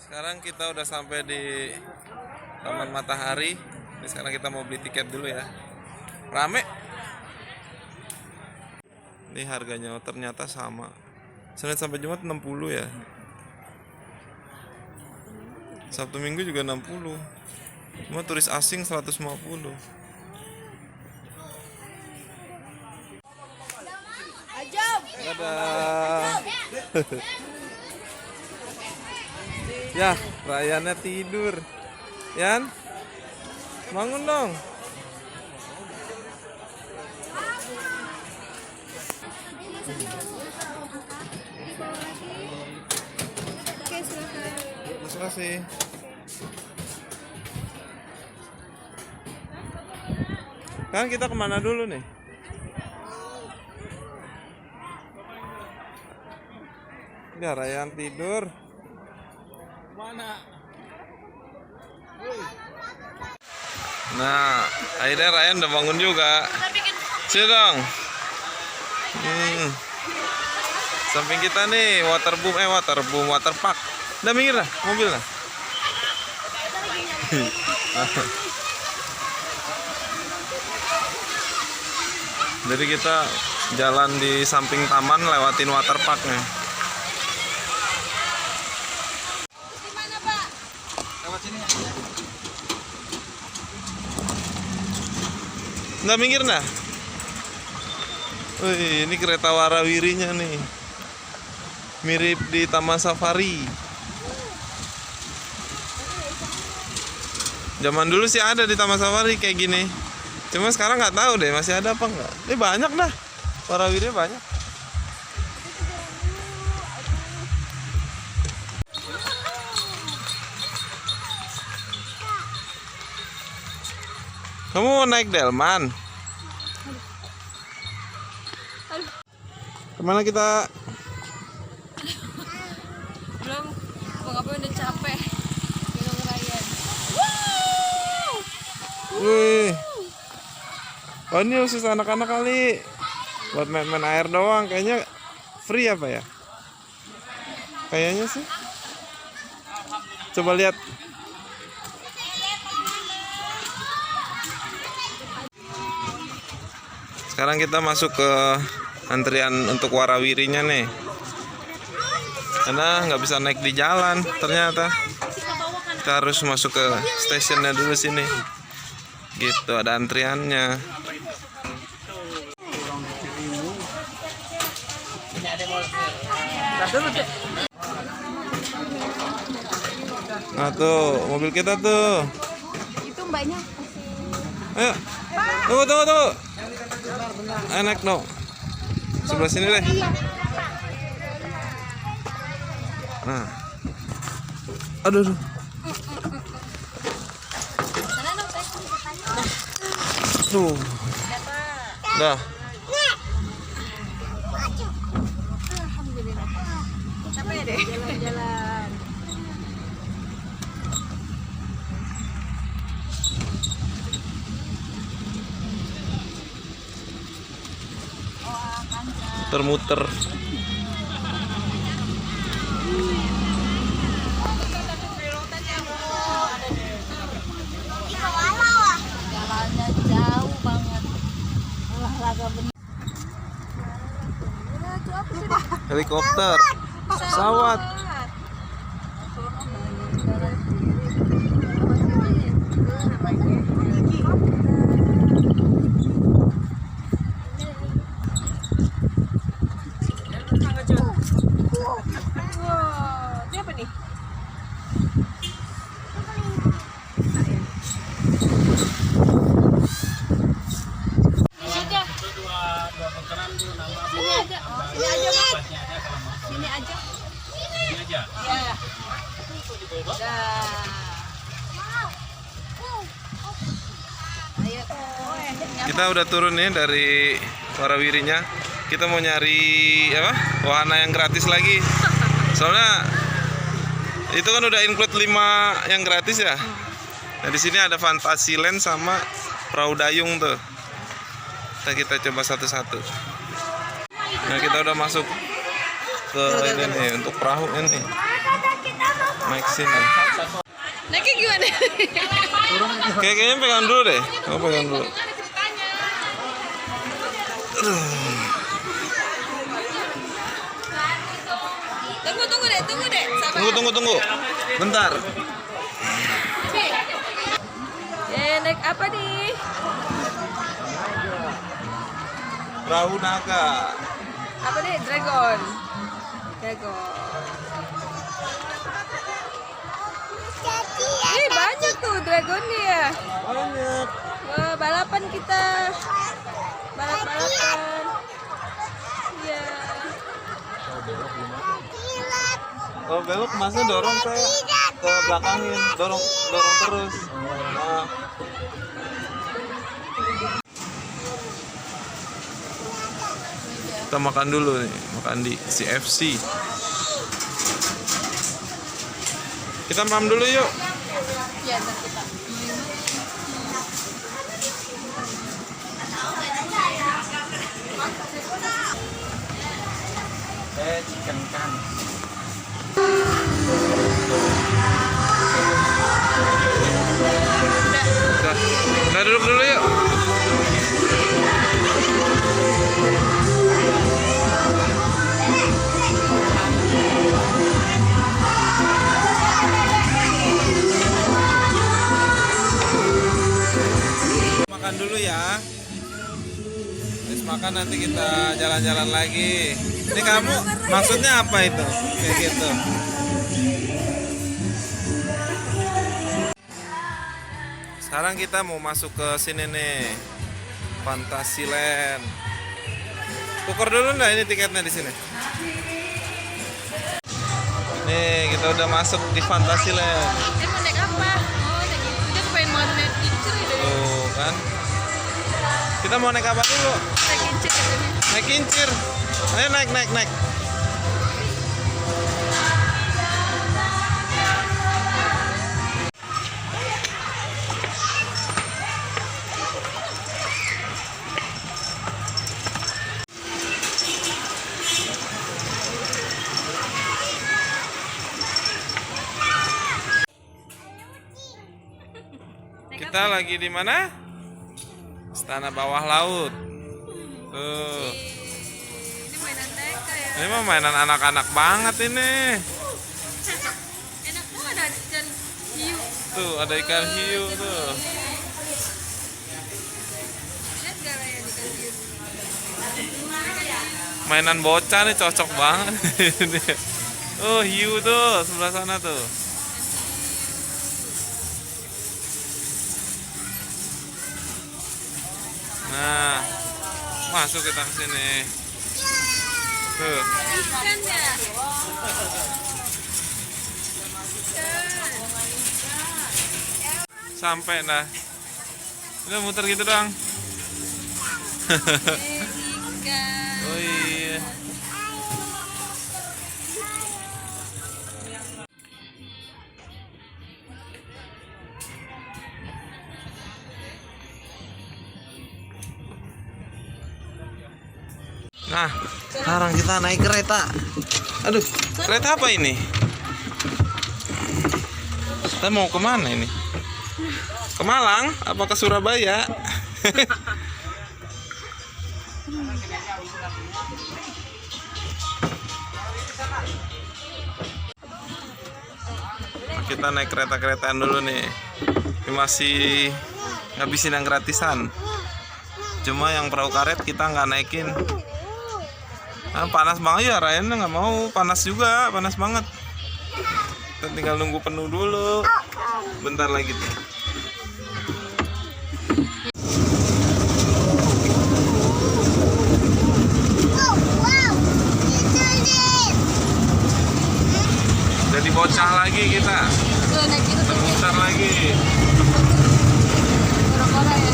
Sekarang kita udah sampai di Taman Matahari. Ini sekarang kita mau beli tiket dulu ya. Rame. Ini harganya ternyata sama. Senin sampai Jumat 60 ya. Sabtu Minggu juga 60. Cuma turis asing 150. Dadah. Ya, Rayana tidur. Yan, bangun dong. Terima kasih. Kan kita kemana dulu nih? Ya, Rayyan tidur. Mana? Nah, akhirnya Rayyan udah bangun juga. Sini dong. Samping kita nih water park. Udah minggir lah, mobil lah. Jadi kita jalan di samping taman lewatin water parknya. Nggak minggir nah. Wih, ini kereta warawirinya nih. Mirip di Taman Safari. Zaman dulu sih ada di Taman Safari kayak gini. Cuma sekarang nggak tahu deh masih ada apa nggak. Ini banyak dah. Warawirinya banyak. Kamu mau naik delman? Kemana kita? Belum, Bang Apoy udah capek. Gendong Rayyan. Wih. Oh, ini khusus anak-anak kali. Buat main air doang. Kayaknya free apa ya? Kayaknya sih. Coba lihat. Sekarang kita masuk ke antrian untuk warawirinya nih. Karena nggak bisa naik di jalan ternyata. Kita harus masuk ke stasiunnya dulu sini. Gitu, ada antriannya. Nah tuh, mobil kita tuh. Itu mbaknya. Ayo. Tunggu. Enak dong. Sebelah sini deh. Nah. Aduh. Tuh. Dah. Alhamdulillah. Capek deh. Jalan-jalan. Muter-muter. Jalannya jauh banget. Olahraga bener. Helikopter. Pesawat. Wow, ini apa nih? Sini aja. Ya. Kita udah turun nih dari warawirinya. Kita mau nyari apa? Wahana yang gratis lagi. Soalnya itu kan udah include 5 yang gratis ya. Nah, di sini ada Fantasyland sama perahu dayung tuh. Kita coba satu-satu. Nah, kita udah masuk ke ini nih untuk perahu ini. Naik sini. Naiknya gimana? Kayaknya pegang dulu deh. Kamu pegang dulu. Tunggu deh. Sabar. Tunggu. Bentar. Naik apa nih? Perahu naga. Apa nih? Dragon. Ih, banyak tuh dragonnya ya. Banyak. Wah, balapan kita. Balapan. Iya. Kalau belok masnya dorong ke belakangin, dorong terus. Nah. Kita makan dulu nih, makan di CFC. Kita makan dulu yuk. Iya, ntar kita. Chicken kan. Udah duduk dulu yuk. Makan dulu ya. Habis makan nanti kita jalan-jalan lagi. Ini kamu maksudnya apa itu? Kayak gitu. Sekarang kita mau masuk ke sini nih, Fantasyland. Tuker dulu nggak ini tiketnya di sini? Nih kita udah masuk di Fantasyland. Mau naik apa? Oh, naik itu. Dia pengen banget naik kincir ya. Tuh kan. Kita mau naik apa dulu? Naik kincir katanya. Naik kincir. Ayo naik. Kita lagi di mana? Istana Bawah Laut. Tuh. Ini mainan TK ya. Ini mah mainan anak-anak banget ini. Enak banget ada ikan hiu. Tuh ada ikan hiu tuh. Lihat gak ya ikan hiu? Mainan bocah nih cocok banget. Ini. Oh hiu tuh sebelah sana tuh. Nah, masuk kita ke sini. Tuh. Ikan ya. Sampai dah. Udah muter gitu doang. Ikan. Oh iya. Nah, sekarang kita naik kereta. Aduh, kereta apa ini? Kita mau kemana ini? Ke Malang? Apa ke Surabaya? Kita naik kereta-keretaan dulu nih. Ini masih ngabisin yang gratisan. Cuma yang perahu karet kita nggak naikin. Nah, panas banget ya, Ryan nggak mau. Panas juga, panas banget. Kita tinggal nunggu penuh dulu. Bentar lagi tuh. Jadi bocah lagi kita. Tuh naik itu tuh. Bentar lagi. Kora-kora ya.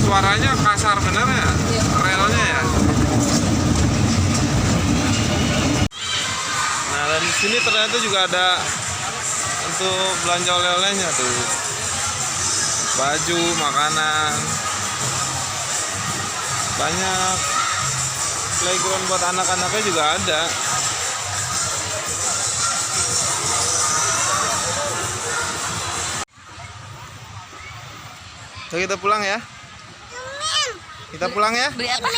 Suaranya kasar bener ya? Iya. Relnya ya? Nah dari sini ternyata juga ada untuk belanja oleh-olehnya tuh. Baju, makanan. Banyak. Playground buat anak-anaknya juga ada. So, kita pulang ya. Kita pulang ya. Beli apa?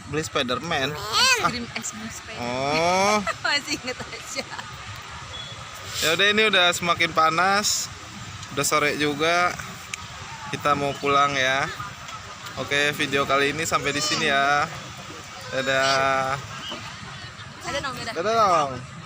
Beli Spiderman. Kirim SMS. Oh. Masih inget aja. Ya udah, ini udah semakin panas. Udah sore juga. Kita mau pulang ya. Oke, video kali ini sampai di sini ya. Dadah. Ada dong, Dadah dong.